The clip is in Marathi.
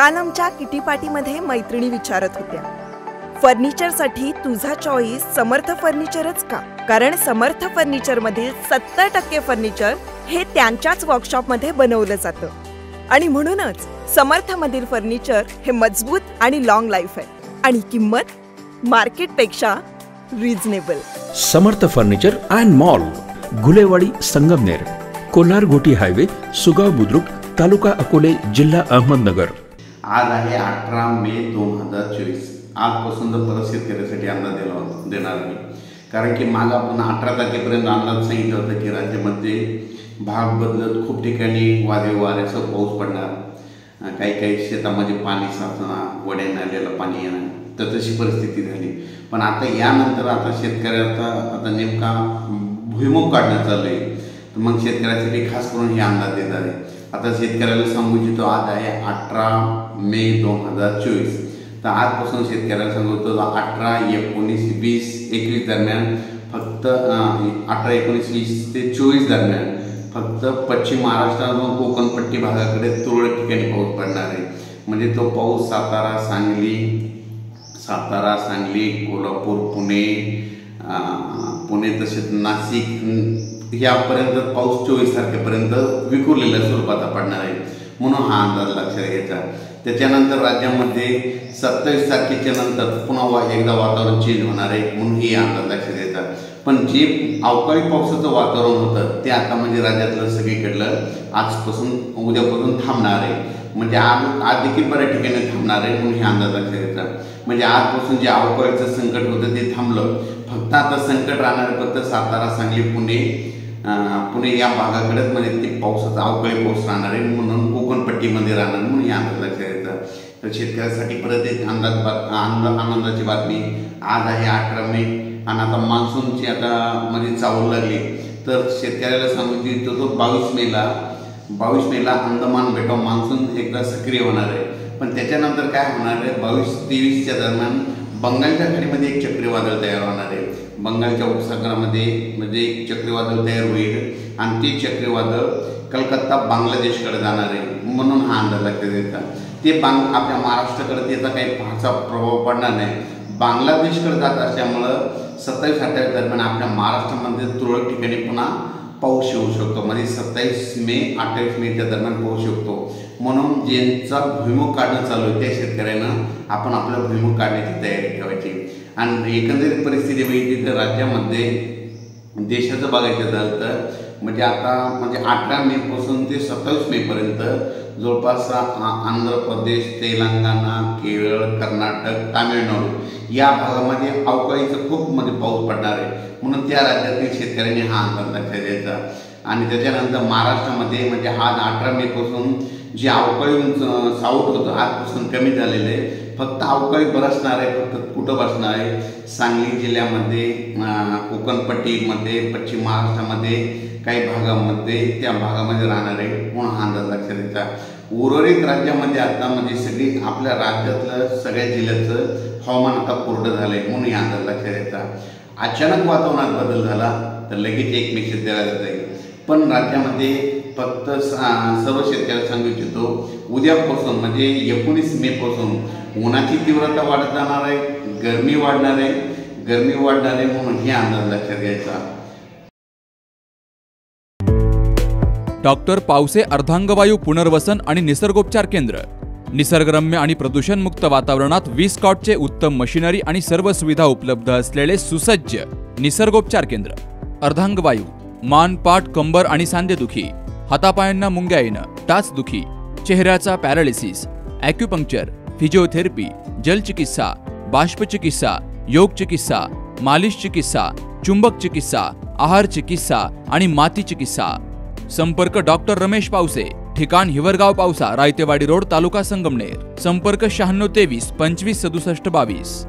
काल आमच्या किटी पार्टीमध्ये मैत्रिणी विचारत होत्या, फर्निचरसाठी तुझा चॉईस समर्थ फर्निचरच का? कारण समर्थ फर्निचर मधील 70% फर्निचर हे त्यांच्याच वर्कशॉपमध्ये बनवलं जातं आणि म्हणूनच समर्थ मधील फर्निचर हे मजबूत आणि लॉंग लाईफ आहे आणि किंमत मार्केटपेक्षा reasonable. Samarth furniture and mall, Gulewadi, Sangamner, Kolar गोटी हायवे, सुगाव बुद्रुक, तालुका अकोले, जिल्हा अहमदनगर। आज आहे 18 मे 2024। आजपासून तर परत शेतकऱ्यासाठी अंदाज देणार मी, कारण की माग आपण 18 तारखेपर्यंत अंदाज सांगितलं होतं की राज्यामध्ये भाग बदलत खूप ठिकाणी वाऱ्याचा पाऊस पडणार, काही काही शेतामध्ये पाणी साचणार, वड्या नाल्याला पाणी येणार, तर तशी परिस्थिती झाली। पण आता यानंतर आता शेतकऱ्याचा आता नेमका भुईमुग काढणं चालू आहे, तर मग शेतकऱ्यासाठी खास करून हे अंदाज देत आहे। आता शेतकऱ्याला सांगू इच्छितो, आज आहे 18 मे 2024। तर आजपासून शेतकऱ्याला सांगतो 18, 19, 20, 21 दरम्यान फक्त 18, 19, 20 ते 24 दरम्यान फक्त पश्चिम महाराष्ट्र व कोकण पट्टी भागाकडे तुरळक ठिकाणी पाऊस पडणार आहे। म्हणजे तो पाऊस सातारा, सांगली, कोल्हापूर, पुणे तसेच नाशिक यापर्यंत पाऊस 24 तारखेपर्यंत विखुरलेल्या स्वरूपात पडणार आहे, म्हणून हा अंदाज लक्षात घ्यायचा। त्याच्यानंतर राज्यामध्ये 27 तारखेच्या नंतर पुन्हा एकदा वातावरण चेंज होणार आहे, म्हणून ही अंदाज लक्षात घ्यायचा। पण जे अवकाळी पावसाचं वातावरण होतं ते आता म्हणजे राज्यातलं सगळीकडलं आजपासून उद्यापासून थांबणार आहे, म्हणजे आज देखील बऱ्याच ठिकाणी थांबणार आहे, म्हणून हे अंदाज लक्षात घ्यायचा। म्हणजे आजपासून जे अवकाळीचं संकट होतं ते थांबलं, फक्त आता संकट राहणार फक्त सातारा, सांगली, पुणे या भागाकडेच म्हणजे ते पावसाचा अवकाळी पाऊस राहणार आहे, म्हणून कोकण पट्टीमध्ये राहणार, म्हणून हे अंदाज लक्षात घ्यायचा। तर शेतकऱ्यासाठी परत एक आनंदाची बातमी, आज आहे 18 मे आणि आता मान्सूनची आता म्हणजे चावल लागली, तर शेतकऱ्याला सांगू इच्छितो तो 22 मेला अंदमान बेटाव मान्सून एकदा सक्रिय होणार आहे। पण त्याच्यानंतर काय होणार आहे, 22-23च्या दरम्यान बंगालच्या खाडीमध्ये एक चक्रीवादळ तयार होणार आहे। बंगालच्या उपसागरामध्ये म्हणजे एक चक्रीवादळ तयार होईल आणि ते चक्रीवादळ कलकत्ता बांगलादेशकडे जाणार आहे, म्हणून हा अंदाज लक्षात घ्यायचा। ते आपल्या महाराष्ट्राकडे त्याचा काही फारसा प्रभाव पडणार नाही, बांगलादेशकडे जात असल्यामुळं 27-28 दरम्यान आपल्या महाराष्ट्रामध्ये तुरळक ठिकाणी पुन्हा पाऊस येऊ शकतो, म्हणजे 27 मे 28 मेच्या दरम्यान पाऊस शकतो। म्हणून ज्यांचा भुईमुग काढणं चालू आहे त्या शेतकऱ्यांना आपण आपला भुईमुग काढण्याची तयारी ठेवायची। आणि एकंदरीत परिस्थिती बघितली तर राज्यामध्ये देशाचं बघायचं झालं तर म्हणजे आता म्हणजे 18 मे पासून ते 27 मे पर्यंत जवळपास आंध्र प्रदेश, तेलंगणा, केरळ, कर्नाटक, तामिळनाडू या भागामध्ये अवकाळीचा खूप म्हणजे पाऊस पडणार आहे, म्हणून त्या राज्यातील शेतकऱ्यांनी हा अंदाज लक्षात द्यायचा। आणि त्याच्यानंतर महाराष्ट्रामध्ये म्हणजे आज 18 मे पासून जे अवकाळी सावट होतं आजपासून कमी झालेलं आहे, फक्त अवकाळी बरसणार आहे, फक्त कुठं बसणार आहे, सांगली जिल्ह्यामध्ये, कोकणपट्टीमध्ये, पश्चिम महाराष्ट्रामध्ये काही भागामध्ये त्या भागामध्ये राहणार आहे, म्हणून हा अंदाज लक्षात द्यायचा। उर्वरित राज्यामध्ये आता म्हणजे सगळी आपल्या राज्यातलं सगळ्या जिल्ह्याचं हवामान आता कोरडं झालं आहे, म्हणून हा अंदाज लक्षात द्यायचा। अचानक वातावरणात बदल झाला तर लगेच एक मेसेज द्यायला जाईल, पण राज्यामध्ये फक्त सर्व शेतकऱ्याला सांगू इच्छितो, उद्यापासून म्हणजे 19 मे पासून उन्हाची तीव्रता वाढत जाणार आहे, गरमी वाढणार आहे, म्हणून हे अंदाज लक्षात घ्यायचा। डॉक्टर पावसे अर्धांगवायू पुनर्वसन आणि निसर्गोपचार केंद्र, निसर्गरम्य आणि प्रदूषणमुक्त वातावरणात 20 कॉटचे उत्तम मशिनरी आणि सर्व सुविधा उपलब्ध असलेले सुसज्ज निसर्गोपचार केंद्र। अर्धांगवायू, मान, पाठ, कंबर आणि सांधेदुखी, हातापायांना मुंग्या येणं, टाचदुखी, चेहऱ्याचा पॅरालिसिस, ॲक्युपंक्चर, फिजिओथेरपी, जलचिकित्सा, बाष्पचिकित्सा, योग चिकित्सा, मालिश चिकित्सा, चुंबक चिकित्सा, आहार चिकित्सा आणि माती चिकित्सा। संपर्क डॉक्टर रमेश पावसे, ठिकाण हिवरगाव पावसा, रायतेवाडी रोड, तालुका संगमनेर। संपर्क 96 23 25 67 22।